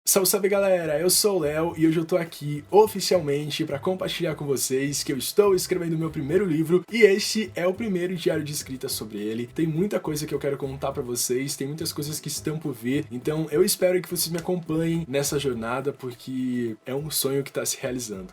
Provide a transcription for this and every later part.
Salve, salve galera, eu sou o Léo e hoje eu tô aqui oficialmente para compartilhar com vocês que eu estou escrevendo meu primeiro livro e este é o primeiro diário de escrita sobre ele. Tem muita coisa que eu quero contar para vocês, tem muitas coisas que estão por vir, então eu espero que vocês me acompanhem nessa jornada porque é um sonho que tá se realizando.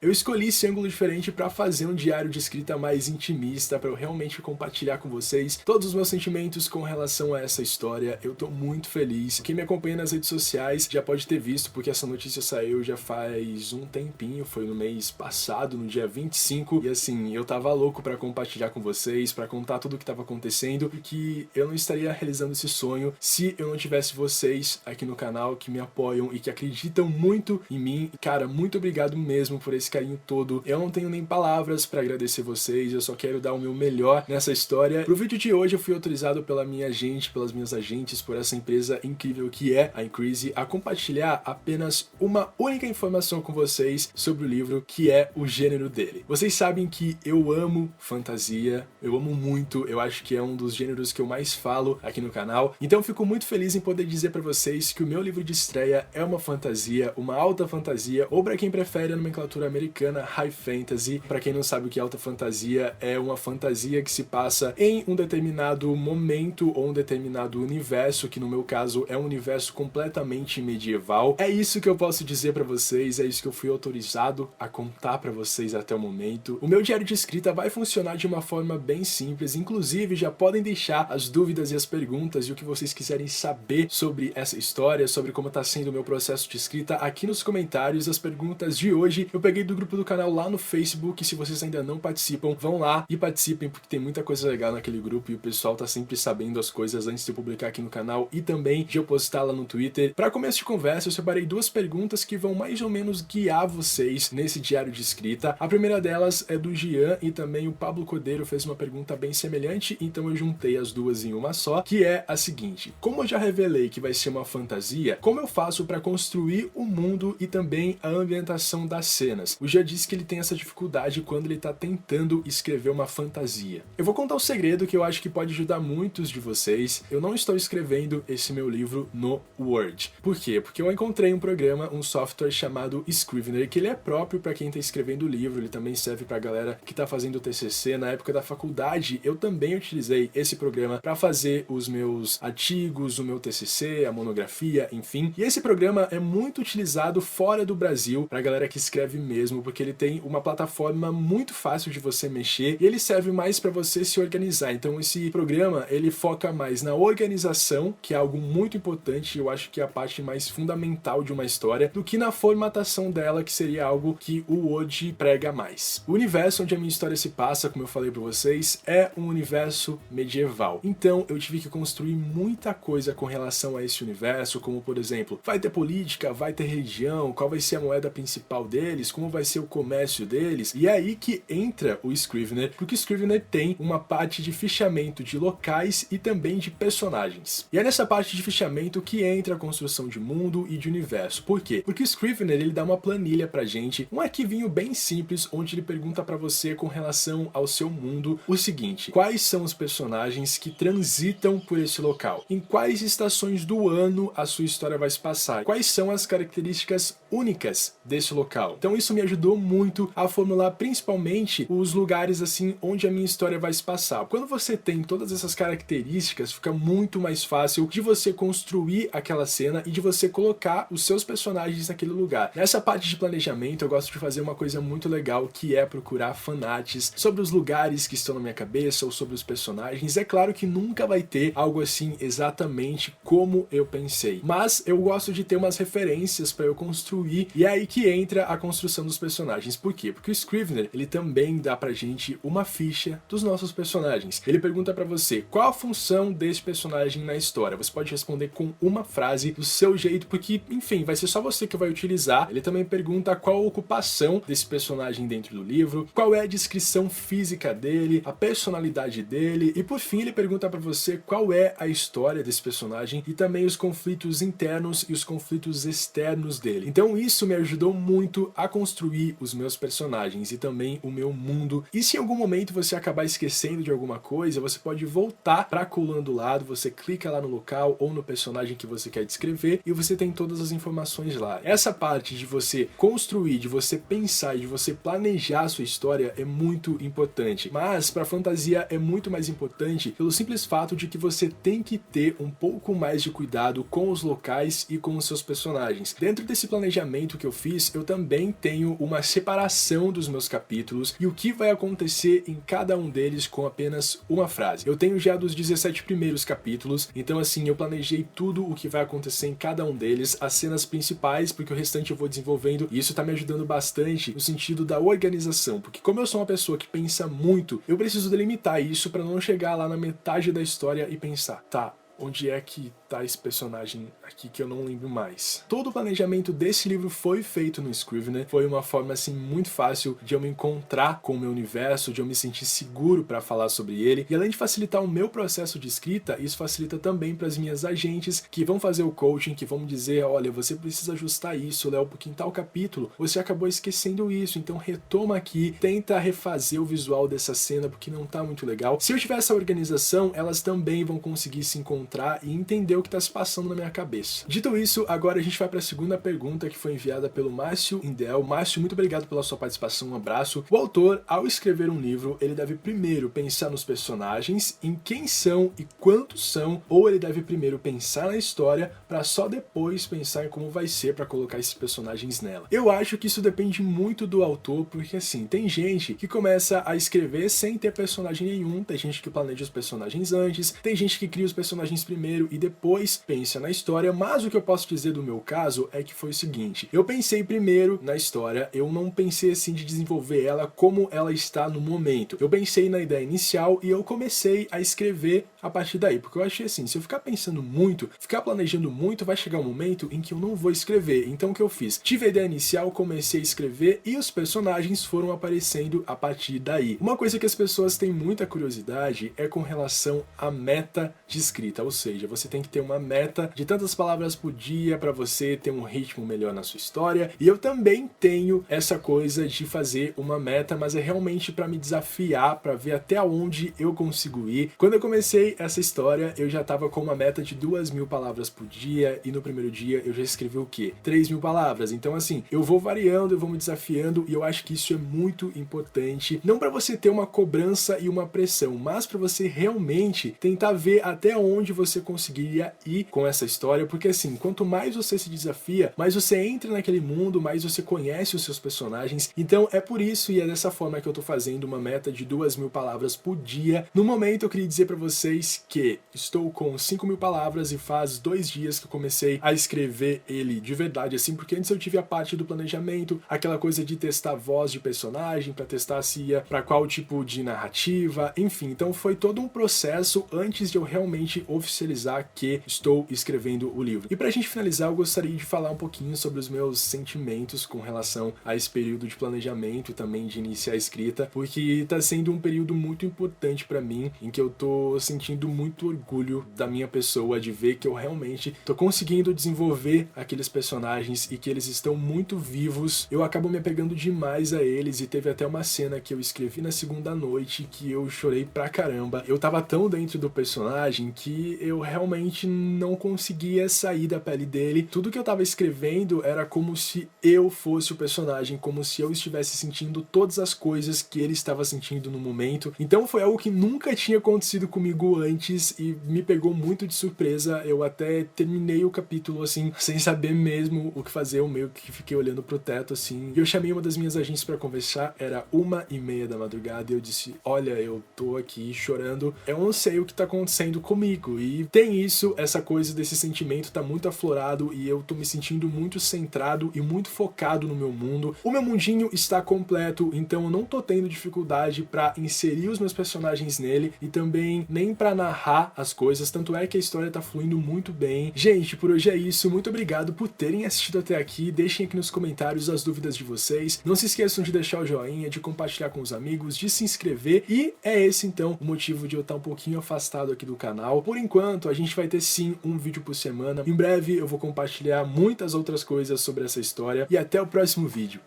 Eu escolhi esse ângulo diferente para fazer um diário de escrita mais intimista, para eu realmente compartilhar com vocês todos os meus sentimentos com relação a essa história. Eu tô muito feliz. Quem me acompanha nas redes sociais já pode ter visto, porque essa notícia saiu já faz um tempinho, foi no mês passado, no dia 25, e assim, eu tava louco para compartilhar com vocês, para contar tudo o que tava acontecendo, e que eu não estaria realizando esse sonho se eu não tivesse vocês aqui no canal que me apoiam e que acreditam muito em mim. Cara, muito obrigado mesmo por esse carinho todo. Eu não tenho nem palavras para agradecer vocês, eu só quero dar o meu melhor nessa história. Pro vídeo de hoje eu fui autorizado pela minha agente, pelas minhas agentes, por essa empresa incrível que é a Increase, a compartilhar apenas uma única informação com vocês sobre o livro, que é o gênero dele. Vocês sabem que eu amo fantasia, eu amo muito, eu acho que é um dos gêneros que eu mais falo aqui no canal, então eu fico muito feliz em poder dizer para vocês que o meu livro de estreia é uma fantasia, uma alta fantasia, ou para quem prefere a nomenclatura americana, High Fantasy. Para quem não sabe o que é alta fantasia, é uma fantasia que se passa em um determinado momento ou um determinado universo, que no meu caso é um universo completamente medieval. É isso que eu posso dizer para vocês, é isso que eu fui autorizado a contar para vocês até o momento. O meu diário de escrita vai funcionar de uma forma bem simples, inclusive já podem deixar as dúvidas e as perguntas e o que vocês quiserem saber sobre essa história, sobre como está sendo o meu processo de escrita aqui nos comentários. As perguntas de hoje eu peguei do grupo do canal lá no Facebook, e se vocês ainda não participam, vão lá e participem, porque tem muita coisa legal naquele grupo e o pessoal tá sempre sabendo as coisas antes de eu publicar aqui no canal e também de eu postar lá no Twitter. Para começo de conversa, eu separei duas perguntas que vão mais ou menos guiar vocês nesse diário de escrita. A primeira delas é do Gian, e também o Pablo Cordeiro fez uma pergunta bem semelhante, então eu juntei as duas em uma só, que é a seguinte: como eu já revelei que vai ser uma fantasia, como eu faço para construir o mundo e também a ambientação das cenas? O Gia disse que ele tem essa dificuldade quando ele tá tentando escrever uma fantasia. Eu vou contar um segredo que eu acho que pode ajudar muitos de vocês. Eu não estou escrevendo esse meu livro no Word. Por quê? Porque eu encontrei um programa, um software chamado Scrivener, que ele é próprio para quem tá escrevendo o livro, ele também serve pra galera que tá fazendo o TCC. Na época da faculdade, eu também utilizei esse programa para fazer os meus artigos, o meu TCC, a monografia, enfim. E esse programa é muito utilizado fora do Brasil pra galera que escreve mesmo, porque ele tem uma plataforma muito fácil de você mexer e ele serve mais para você se organizar. Então esse programa, ele foca mais na organização, que é algo muito importante, eu acho que é a parte mais fundamental de uma história, do que na formatação dela, que seria algo que o Word prega mais. O universo onde a minha história se passa, como eu falei para vocês, é um universo medieval. Então eu tive que construir muita coisa com relação a esse universo, como por exemplo, vai ter política, vai ter religião, qual vai ser a moeda principal deles, como vai ser o comércio deles. E é aí que entra o Scrivener, porque o Scrivener tem uma parte de fichamento de locais e também de personagens. E é nessa parte de fichamento que entra a construção de mundo e de universo. Por quê? Porque o Scrivener, ele dá uma planilha pra gente, um arquivinho bem simples, onde ele pergunta pra você com relação ao seu mundo o seguinte: quais são os personagens que transitam por esse local? Em quais estações do ano a sua história vai se passar? Quais são as características únicas desse local? Então isso me ajudou muito a formular principalmente os lugares assim onde a minha história vai se passar. Quando você tem todas essas características, fica muito mais fácil de você construir aquela cena e de você colocar os seus personagens naquele lugar. Nessa parte de planejamento, eu gosto de fazer uma coisa muito legal, que é procurar fanarts sobre os lugares que estão na minha cabeça ou sobre os personagens. É claro que nunca vai ter algo assim exatamente como eu pensei, mas eu gosto de ter umas referências para eu construir, e é aí que entra a construção dos personagens. Por quê? Porque o Scrivener, ele também dá pra gente uma ficha dos nossos personagens. Ele pergunta pra você qual a função desse personagem na história. Você pode responder com uma frase do seu jeito, porque, enfim, vai ser só você que vai utilizar. Ele também pergunta qual a ocupação desse personagem dentro do livro, qual é a descrição física dele, a personalidade dele, e por fim ele pergunta pra você qual é a história desse personagem e também os conflitos internos e os conflitos externos dele. Então isso me ajudou muito a construir construir os meus personagens e também o meu mundo. E se em algum momento você acabar esquecendo de alguma coisa, você pode voltar para a coluna do lado, você clica lá no local ou no personagem que você quer descrever e você tem todas as informações lá. Essa parte de você construir, de você pensar e de você planejar a sua história é muito importante. Mas para fantasia é muito mais importante pelo simples fato de que você tem que ter um pouco mais de cuidado com os locais e com os seus personagens. Dentro desse planejamento que eu fiz, eu também tenho uma separação dos meus capítulos e o que vai acontecer em cada um deles com apenas uma frase. Eu tenho já dos 17 primeiros capítulos, então assim, eu planejei tudo o que vai acontecer em cada um deles, as cenas principais, porque o restante eu vou desenvolvendo, e isso tá me ajudando bastante no sentido da organização, porque como eu sou uma pessoa que pensa muito, eu preciso delimitar isso para não chegar lá na metade da história e pensar, tá, onde é que tá esse personagem aqui que eu não lembro mais. Todo o planejamento desse livro foi feito no Scrivener, foi uma forma assim muito fácil de eu me encontrar com o meu universo, de eu me sentir seguro para falar sobre ele, e além de facilitar o meu processo de escrita, isso facilita também para as minhas agentes que vão fazer o coaching, que vão me dizer, olha, você precisa ajustar isso, Léo, porque em tal capítulo você acabou esquecendo isso, então retoma aqui, tenta refazer o visual dessa cena porque não tá muito legal. Se eu tiver essa organização, elas também vão conseguir se encontrar e entender o que está se passando na minha cabeça. Dito isso, agora a gente vai para a segunda pergunta que foi enviada pelo Márcio Indel. Márcio, muito obrigado pela sua participação, um abraço. O autor, ao escrever um livro, ele deve primeiro pensar nos personagens, em quem são e quantos são, ou ele deve primeiro pensar na história para só depois pensar em como vai ser para colocar esses personagens nela. Eu acho que isso depende muito do autor, porque assim, tem gente que começa a escrever sem ter personagem nenhum, tem gente que planeja os personagens antes, tem gente que cria os personagens primeiro e depois pensa na história, mas o que eu posso dizer do meu caso é que foi o seguinte, eu pensei primeiro na história, eu não pensei assim de desenvolver ela como ela está no momento, eu pensei na ideia inicial e eu comecei a escrever a partir daí, porque eu achei assim, se eu ficar pensando muito, ficar planejando muito, vai chegar um momento em que eu não vou escrever, então o que eu fiz? Tive a ideia inicial, comecei a escrever e os personagens foram aparecendo a partir daí. Uma coisa que as pessoas têm muita curiosidade é com relação à meta de escrita, ou seja, você tem que ter uma meta de tantas palavras por dia para você ter um ritmo melhor na sua história, e eu também tenho essa coisa de fazer uma meta, mas é realmente para me desafiar, para ver até onde eu consigo ir. Quando eu comecei essa história, eu já estava com uma meta de 2.000 palavras por dia, e no primeiro dia eu já escrevi o quê? 3.000 palavras, então assim, eu vou variando, eu vou me desafiando, e eu acho que isso é muito importante, não para você ter uma cobrança e uma pressão, mas para você realmente tentar ver até onde você conseguiria ir com essa história, porque assim, quanto mais você se desafia, mais você entra naquele mundo, mais você conhece os seus personagens, então é por isso e é dessa forma que eu tô fazendo uma meta de 2.000 palavras por dia. No momento eu queria dizer para vocês que estou com 5.000 palavras e faz 2 dias que eu comecei a escrever ele de verdade, assim, porque antes eu tive a parte do planejamento, aquela coisa de testar a voz de personagem, para testar se ia para qual tipo de narrativa, enfim, então foi todo um processo antes de eu realmente oficializar que estou escrevendo o livro. E pra gente finalizar, eu gostaria de falar um pouquinho sobre os meus sentimentos com relação a esse período de planejamento e também de iniciar a escrita, porque tá sendo um período muito importante pra mim, em que eu tô sentindo muito orgulho da minha pessoa, de ver que eu realmente tô conseguindo desenvolver aqueles personagens e que eles estão muito vivos. Eu acabo me apegando demais a eles e teve até uma cena que eu escrevi na segunda noite que eu chorei pra caramba. Eu tava tão dentro do personagem que eu realmente não conseguia sair da pele dele. Tudo que eu tava escrevendo era como se eu fosse o personagem, como se eu estivesse sentindo todas as coisas que ele estava sentindo no momento. Então foi algo que nunca tinha acontecido comigo antes e me pegou muito de surpresa. Eu até terminei o capítulo assim, sem saber mesmo o que fazer, eu meio que fiquei olhando pro teto assim. E eu chamei uma das minhas agentes pra conversar, era 1h30 da madrugada e eu disse, olha, eu tô aqui chorando, eu não sei o que tá acontecendo comigo. E tem isso, essa coisa desse sentimento tá muito aflorado e eu tô me sentindo muito centrado e muito focado no meu mundo. O meu mundinho está completo, então eu não tô tendo dificuldade pra inserir os meus personagens nele e também nem pra narrar as coisas, tanto é que a história tá fluindo muito bem. Gente, por hoje é isso, muito obrigado por terem assistido até aqui, deixem aqui nos comentários as dúvidas de vocês, não se esqueçam de deixar o joinha, de compartilhar com os amigos, de se inscrever, e é esse então o motivo de eu estar um pouquinho afastado aqui do canal. Por enquanto a gente vai ter sim um vídeo por semana, em breve eu vou compartilhar muitas outras coisas sobre essa história, e até o próximo vídeo.